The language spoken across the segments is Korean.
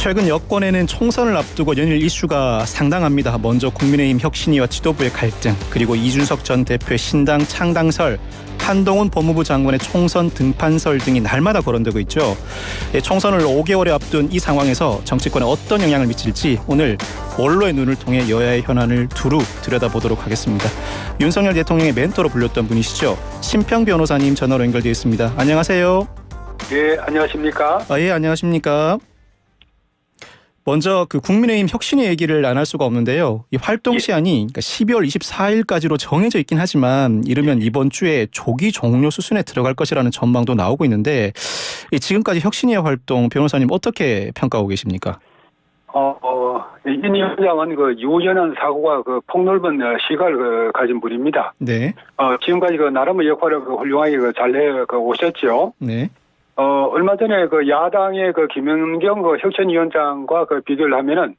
최근 여권에는 총선을 앞두고 연일 이슈가 상당합니다. 먼저 국민의힘 혁신위와 지도부의 갈등, 그리고 이준석 전 대표의 신당 창당설, 한동훈 법무부 장관의 총선 등판설 등이 날마다 거론되고 있죠. 총선을 5개월에 앞둔 이 상황에서 정치권에 어떤 영향을 미칠지 오늘 언론의 눈을 통해 여야의 현안을 두루 들여다보도록 하겠습니다. 윤석열 대통령의 멘토로 불렸던 분이시죠. 심평 변호사님 전화로 연결되어 있습니다. 안녕하세요. 예, 안녕하십니까? 예, 안녕하십니까? 먼저 그 국민의힘 혁신위 얘기를 안 할 수가 없는데요. 이 활동 시한이 12월 24일까지로 정해져 있긴 하지만 이르면 이번 주에 조기 종료 수순에 들어갈 것이라는 전망도 나오고 있는데 지금까지 혁신위의 활동 변호사님 어떻게 평가하고 계십니까? 이 위원장은 그 유연한 사고가 그 폭넓은 시각을 가진 분입니다. 네. 지금까지 그 나름의 역할을 훌륭하게 잘 오셨죠. 네. 얼마 전에 그 야당의 그 김연경 그 혁신위원장과 그 비교를 하면은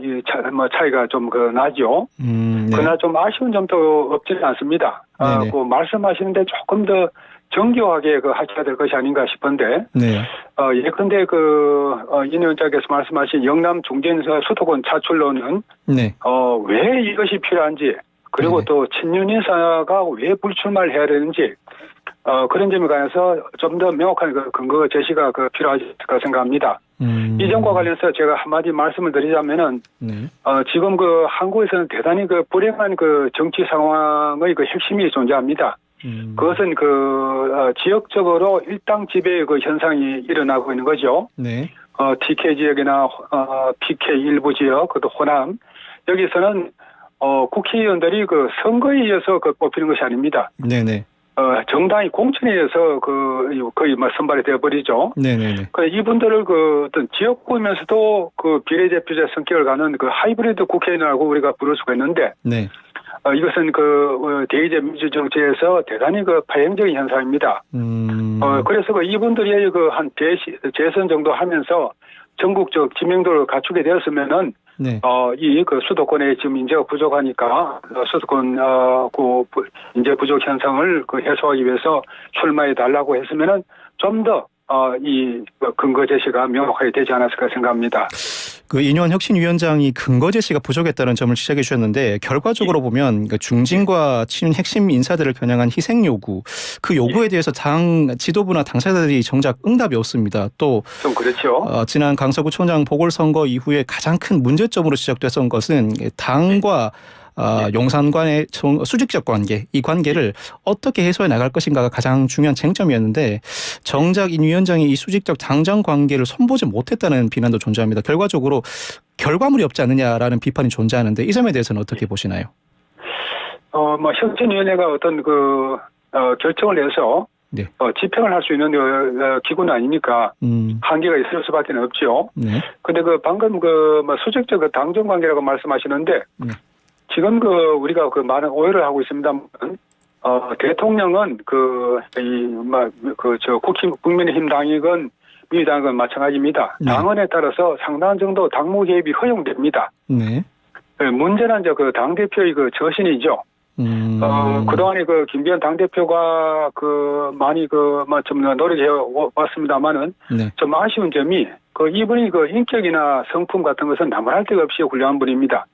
이 차이가 좀 나죠. 네. 그러나 좀 아쉬운 점도 없지는 않습니다. 그 말씀하시는데 조금 더 정교하게 하셔야 될 것이 아닌가 싶은데. 네. 예컨대 인 위원장께서 말씀하신 영남 중진 수도권 차출로는 네. 왜 이것이 필요한지, 그리고 또 친윤 인사가 왜 불출마를 해야 되는지. 그런 점에 관해서 좀 더 명확한 근거 제시가 필요하다 생각합니다. 이 점과 관련해서 제가 한마디 말씀을 드리자면은, 지금 한국에서는 대단히 불행한 정치 상황의 핵심이 존재합니다. 그것은 지역적으로 일당 지배의 현상이 일어나고 있는 거죠. 네. TK 지역이나 PK 일부 지역, 그것도 호남, 여기서는 국회의원들이 선거에 의해서 뽑히는 것이 아닙니다. 네네. 정당이 공천에 의해서 거의 선발이 되어버리죠. 네네네. 이분들을 어떤 지역구면서도 비례대표제 성격을 가는 하이브리드 국회의원이라고 우리가 부를 수가 있는데, 네. 이것은 대의제 민주정치에서 대단히 파행적인 현상입니다. 그래서 이분들이 한 재선 정도 하면서 전국적 지명도를 갖추게 되었으면은, 네. 이 수도권에 지금 인재가 부족하니까 수도권 인재 부족 현상을 해소하기 위해서 출마해 달라고 했으면은 좀 더 이 근거 제시가 명확하게 되지 않았을까 생각합니다. 인현 혁신위원장이 근거 제시가 부족했다는 점을 지적해 주셨는데 결과적으로 보면 중진과 친윤 핵심 인사들을 겨냥한 희생 요구, 그 요구에 대해서 당 지도부나 당사자들이 정작 응답이 없습니다. 또 좀 그렇죠. 지난 강서구청장 보궐선거 이후에 가장 큰 문제점으로 지적됐던 것은 당과 용산관의 수직적 관계, 이 관계를 어떻게 해소해 나갈 것인가가 가장 중요한 쟁점이었는데 정작 인 위원장이 이 수직적 당정 관계를 손보지 못했다는 비난도 존재합니다. 결과적으로 결과물이 없지 않느냐라는 비판이 존재하는데 이 점에 대해서는 어떻게 보시나요? 혁신위원회가 어떤 결정을 해서 네. 집행을 할 수 있는 기구는 아니니까 한계가 있을 수밖에 없죠. 네. 근데 방금 수직적 당정 관계라고 말씀하시는데 네. 지금 우리가 많은 오해를 하고 있습니다만, 대통령은 국민의힘 당이건 민주당이건 마찬가지입니다. 네. 당원에 따라서 상당한 정도 당무 개입이 허용됩니다. 네. 문제는 당대표의 저신이죠. 그동안에 김기현 당대표가 많이 좀 노력해 왔습니다만은 네. 좀 아쉬운 점이 이분이 인격이나 성품 같은 것은 나무랄 데가 없이 훌륭한 분입니다.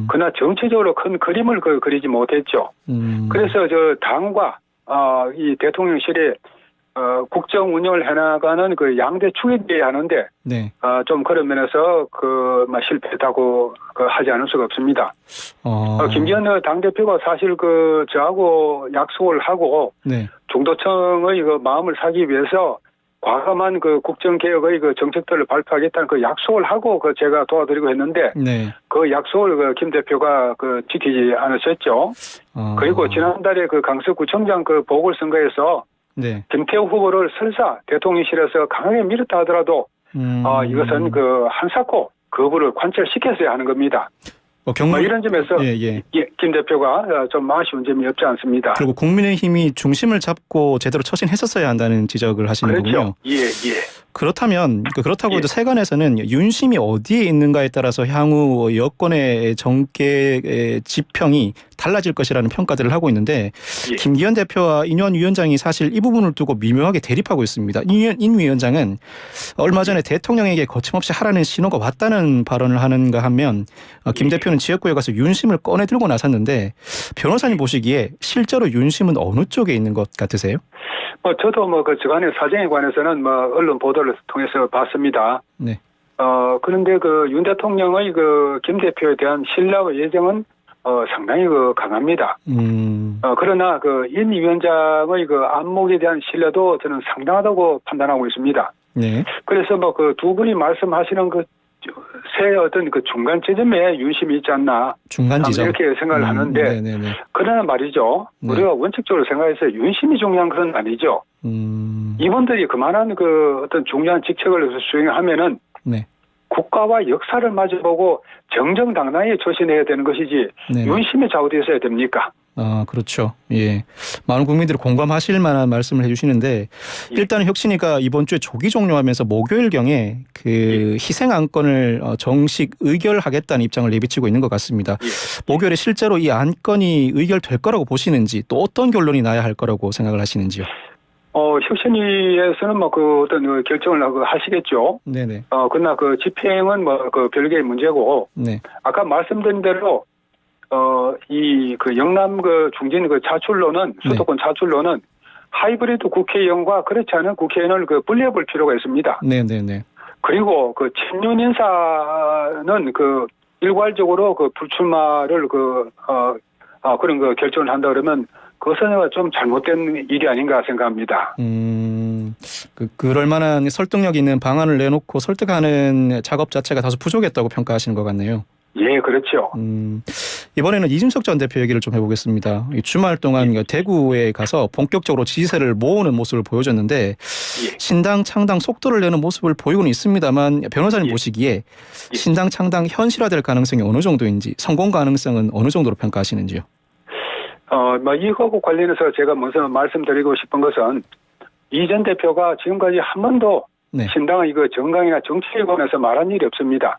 그러나 정치적으로 큰 그림을 그리지 못했죠. 그래서 당과 이 대통령실에 국정 운영을 해나가는 양대 축이 돼야 하는데 네. 좀 그런 면에서 실패했다고 하지 않을 수가 없습니다. 김기현 당대표가 사실 저하고 약속을 하고 네. 중도층의 마음을 사기 위해서 과감한 국정개혁의 정책들을 발표하겠다는 약속을 하고 제가 도와드리고 했는데 네. 약속을 김 대표가 지키지 않으셨죠. 그리고 지난달에 강서구청장 보궐선거에서 네. 김태우 후보를 설사 대통령실에서 강하게 밀었다 하더라도 이것은 한사코 거부를 관철시켰어야 하는 겁니다. 이런 점에서 김 대표가 좀 아쉬운 점이 없지 않습니다. 그리고 국민의힘이 중심을 잡고 제대로 처신했었어야 한다는 지적을 하시는 그렇죠. 거군요. 예. 그렇다면 그렇다고 예. 해도 세간에서는 윤심이 어디에 있는가에 따라서 향후 여권의 정계 지평이 달라질 것이라는 평가들을 하고 있는데 예. 김기현 대표와 인현 위원장이 사실 이 부분을 두고 미묘하게 대립하고 있습니다. 인 위원장은 얼마 전에 대통령에게 거침없이 하라는 신호가 왔다는 발언을 하는가 하면 김 대표는 지역구에 가서 윤심을 꺼내 들고 나섰는데 변호사님 보시기에 실제로 윤심은 어느 쪽에 있는 것 같으세요? 저도 그 주간의 사정에 관해서는 언론 보도를 통해서 봤습니다. 네. 그런데 윤 대통령의 김 대표에 대한 신뢰와 예정은 상당히 강합니다. 그러나 인 위원장의 안목에 대한 신뢰도 저는 상당하다고 판단하고 있습니다. 네. 그래서 두 분이 말씀하시는 새 어떤 중간 지점에 윤심이 있지 않나. 중간 지점. 이렇게 생각을 하는데. 네네네. 그러나 말이죠. 네. 우리가 원칙적으로 생각해서 윤심이 중요한 건 아니죠. 이분들이 그만한 어떤 중요한 직책을 수행하면은. 네. 국가와 역사를 마주보고 정정당당히 처신해야 되는 것이지 네네. 윤심이 좌우되어야 됩니까? 그렇죠. 예. 많은 국민들이 공감하실 만한 말씀을 해주시는데 일단은 혁신위가 이번 주에 조기 종료하면서 목요일경에 희생 안건을 정식 의결하겠다는 입장을 내비치고 있는 것 같습니다. 목요일에 실제로 이 안건이 의결될 거라고 보시는지 또 어떤 결론이 나야 할 거라고 생각을 하시는지요? 혁신위에서는 어떤 결정을 하시겠죠. 네네. 그러나 집행은 별개의 문제고. 네. 아까 말씀드린 대로 이 영남 중진 자출로는 수도권 자출로는 하이브리드 국회의원과 그렇지 않은 국회의원을 분리해볼 필요가 있습니다. 네네네. 그리고 친윤 인사는 일괄적으로 불출마를 그런 결정을 한다 그러면 그것은 좀 잘못된 일이 아닌가 생각합니다. 그럴 만한 설득력 있는 방안을 내놓고 설득하는 작업 자체가 다소 부족했다고 평가하시는 것 같네요. 예, 그렇죠. 이번에는 이준석 전 대표 얘기를 좀 해보겠습니다. 주말 동안 대구에 가서 본격적으로 지지세를 모으는 모습을 보여줬는데 신당 창당 속도를 내는 모습을 보이고는 있습니다만 변호사님 보시기에 신당 창당 현실화될 가능성이 어느 정도인지 성공 가능성은 어느 정도로 평가하시는지요? 이거하고 관련해서 제가 먼저 말씀드리고 싶은 것은 이 전 대표가 지금까지 한 번도 네. 신당의 정강이나 정치에 관해서 말한 일이 없습니다.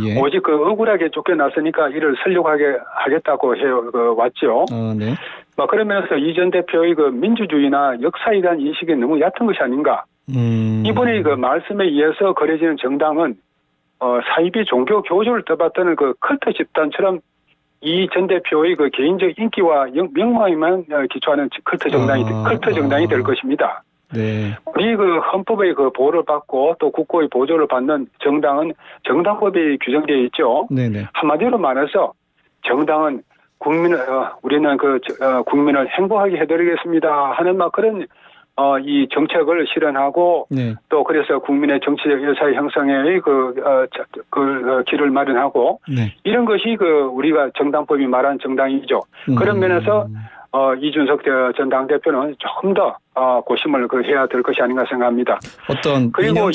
예. 오직 억울하게 쫓겨났으니까 이를 설득하게 하겠다고 왔죠. 네. 그러면서 이 전 대표의 민주주의나 역사에 대한 인식이 너무 얕은 것이 아닌가. 이분의 말씀에 의해서 거래지는 정당은 사이비 종교 교주를 떠받드는 컬트 집단처럼 이 전 대표의 개인적 인기와 명망에만 기초하는 컬트 정당이 될 것입니다. 네. 우리 헌법의 보호를 받고 또 국고의 보조를 받는 정당은 정당법이 규정되어 있죠. 네네. 한마디로 말해서 정당은 우리는 국민을 행복하게 해드리겠습니다 하는 그런 이 정책을 실현하고 네. 또 그래서 국민의 정치적 여사의 형성에 길을 마련하고 네. 이런 것이 우리가 정당법이 말하는 정당이죠. 그런 면에서 이준석 전 당대표는 조금 더 고심을 해야 될 것이 아닌가 생각합니다. 어떤 그리고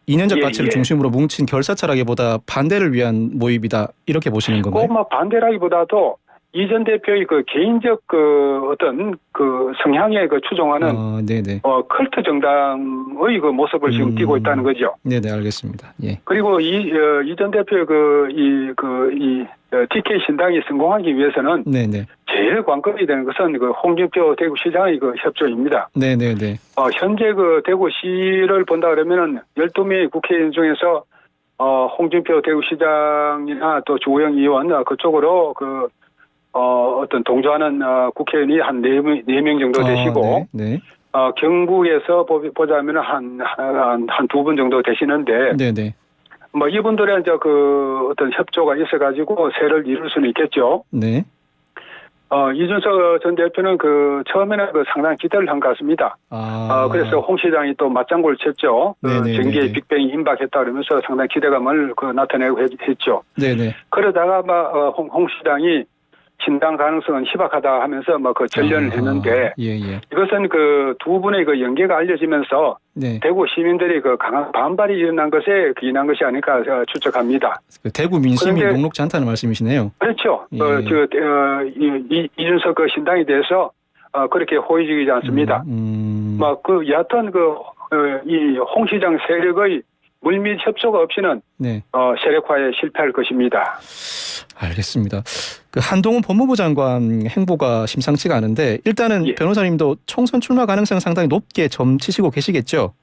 이념적 가치를 중심으로 뭉친 결사철학보다 반대를 위한 모임이다 이렇게 보시는 건가요? 꼭 반대라기보다도 이 전 대표의 개인적 어떤 성향에 추종하는 컬트 정당의 모습을 지금 띠고 있다는 거죠. 네네, 알겠습니다. 예. 그리고 이 전 대표의 TK 신당이 성공하기 위해서는 네네. 제일 관건이 되는 것은 홍준표 대구시장의 협조입니다. 네네네. 현재 대구시를 본다 그러면은 12명의 국회의원 중에서 홍준표 대구시장이나 또 주호영 의원 그쪽으로 어떤 동조하는 국회의원이 한 4명 정도 되시고, 네. 경북에서 보자면 한 두 분 정도 되시는데, 네네. 이분들의 어떤 협조가 있어가지고 세를 이룰 수는 있겠죠. 네. 이준석 전 대표는 처음에는 상당히 기대를 한 것 같습니다. 그래서 홍 시장이 또 맞장구를 쳤죠. 정계의 빅뱅이 임박했다 그러면서 상당히 기대감을 나타내고 했죠. 네네. 그러다가 홍 시장이 신당 가능성은 희박하다 하면서 전련을 했는데 이것은 두 분의 연계가 알려지면서 대구 시민들이 강한 반발이 일어난 것에 기인한 것이 아닐까 추측합니다. 대구 민심이 녹록지 않다는 말씀이시네요. 그렇죠. 이준석 신당에 대해서 그렇게 호의적이지 않습니다. 여하튼 이 홍 시장 세력의 물밑 협조가 없이는 네. 세력화에 실패할 것입니다. 알겠습니다. 그 한동훈 법무부 장관 행보가 심상치가 않은데 일단은 예. 변호사님도 총선 출마 가능성 상당히 높게 점치시고 계시겠죠?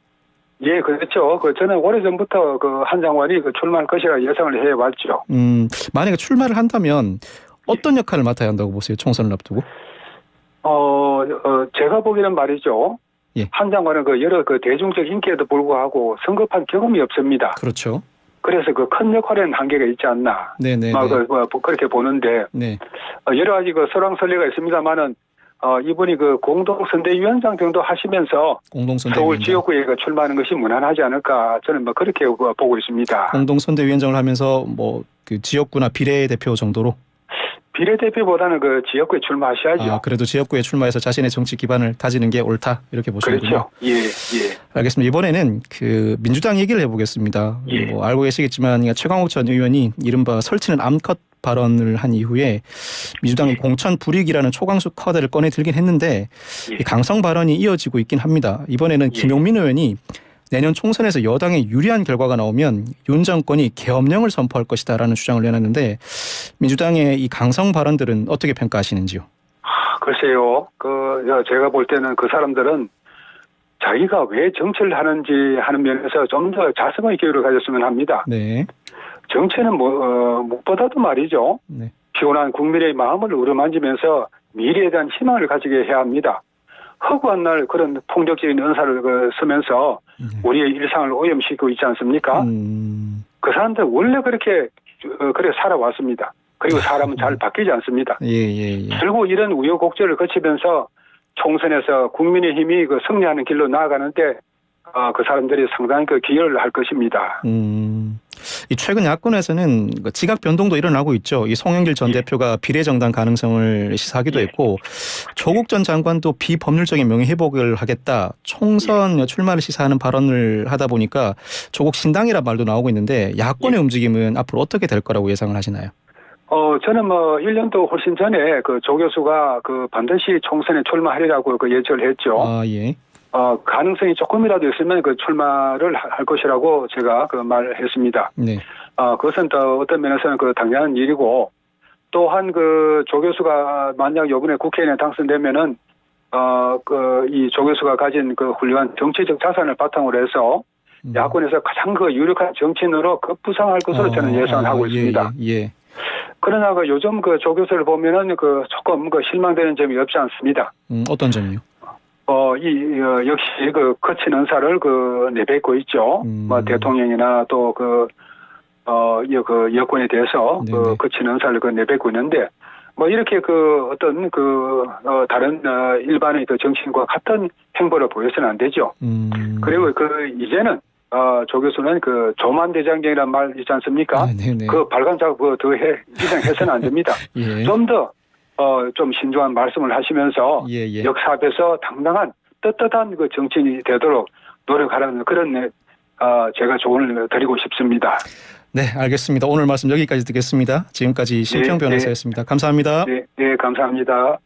예, 그렇죠. 저는 오래전부터 한 장관이 출마할 것이라 예상을 해왔죠. 만약에 출마를 한다면 어떤 역할을 맡아야 한다고 보세요? 총선을 앞두고? 제가 보기에는 말이죠. 예. 한 장관은 여러 대중적 인기에도 불구하고 선거판 경험이 없습니다. 그렇죠. 그래서 큰 역할에는 한계가 있지 않나. 네네. 그렇게 보는데 네. 여러 가지 설왕설래가 있습니다만은 이분이 공동선대위원장 정도 하시면서 공동선대위원장. 서울 지역구에 출마하는 것이 무난하지 않을까 저는 그렇게 보고 있습니다. 공동선대위원장을 하면서 그 지역구나 비례대표 정도로? 비례대표보다는 지역구에 출마하셔야죠. 그래도 지역구에 출마해서 자신의 정치 기반을 다지는 게 옳다 이렇게 보시는군요. 그렇죠. 예. 알겠습니다. 이번에는 민주당 얘기를 해보겠습니다. 예. 알고 계시겠지만 최강욱 전 의원이 이른바 설치는 암컷 발언을 한 이후에 민주당이 공천 불이익이라는 초강수 카드를 꺼내 들긴 했는데 이 강성 발언이 이어지고 있긴 합니다. 이번에는 김용민 의원이 내년 총선에서 여당에 유리한 결과가 나오면 윤 정권이 계엄령을 선포할 것이다라는 주장을 내놨는데 민주당의 이 강성 발언들은 어떻게 평가하시는지요? 글쎄요. 제가 볼 때는 그 사람들은 자기가 왜 정치를 하는지 하는 면에서 좀 더 자성의 기회를 가졌으면 합니다. 네. 정치는 무엇보다도 말이죠. 네. 피곤한 국민의 마음을 어루만지면서 미래에 대한 희망을 가지게 해야 합니다. 허구한 날 그런 폭력적인 언사를 쓰면서 우리의 일상을 오염시키고 있지 않습니까? 그 사람들 원래 그렇게 살아왔습니다. 그리고 사람은 잘 바뀌지 않습니다. 예. 결국 이런 우여곡절을 거치면서 총선에서 국민의힘이 승리하는 길로 나아가는데 그 사람들이 상당히 기여를 할 것입니다. 이 최근 야권에서는 지각 변동도 일어나고 있죠. 이 송영길 전 대표가 비례정당 가능성을 시사하기도 했고 조국 전 장관도 비법률적인 명예회복을 하겠다. 총선 출마를 시사하는 발언을 하다 보니까 조국 신당이란 말도 나오고 있는데 야권의 움직임은 앞으로 어떻게 될 거라고 예상을 하시나요? 저는 1년도 훨씬 전에 조 교수가 반드시 총선에 출마하리라고 예측을 했죠. 예. 가능성이 조금이라도 있으면 출마를 할 것이라고 제가 말을 했습니다. 네. 그것은 또 어떤 면에서는 당연한 일이고 또한 조 교수가 만약 이번에 국회의원에 당선되면은 이 조 교수가 가진 훌륭한 정치적 자산을 바탕으로 해서 야권에서 가장 유력한 정치인으로 급부상할 것으로 저는 예상을 하고 있습니다. 예. 그러나 요즘 조 교수를 보면은 조금 실망되는 점이 없지 않습니다. 어떤 점이요? 역시 거친 언사를 내뱉고 있죠. 대통령이나 또 여권에 대해서 거친 언사를 내뱉고 있는데 이렇게 어떤 다른 일반의 정치인과 같은 행보를 보여서는 안 되죠. 그리고 이제는 조 교수는 조만 대장경이라는 말 있지 않습니까? 네네. 발간자고 이상 해서는 안 됩니다. 예. 좀 더 좀 신중한 말씀을 하시면서 역사 앞에서 당당한 떳떳한 정치인이 되도록 노력하라는 그런 제가 조언을 드리고 싶습니다. 네, 알겠습니다. 오늘 말씀 여기까지 듣겠습니다. 지금까지 심평 변호사였습니다. 감사합니다. 네, 감사합니다.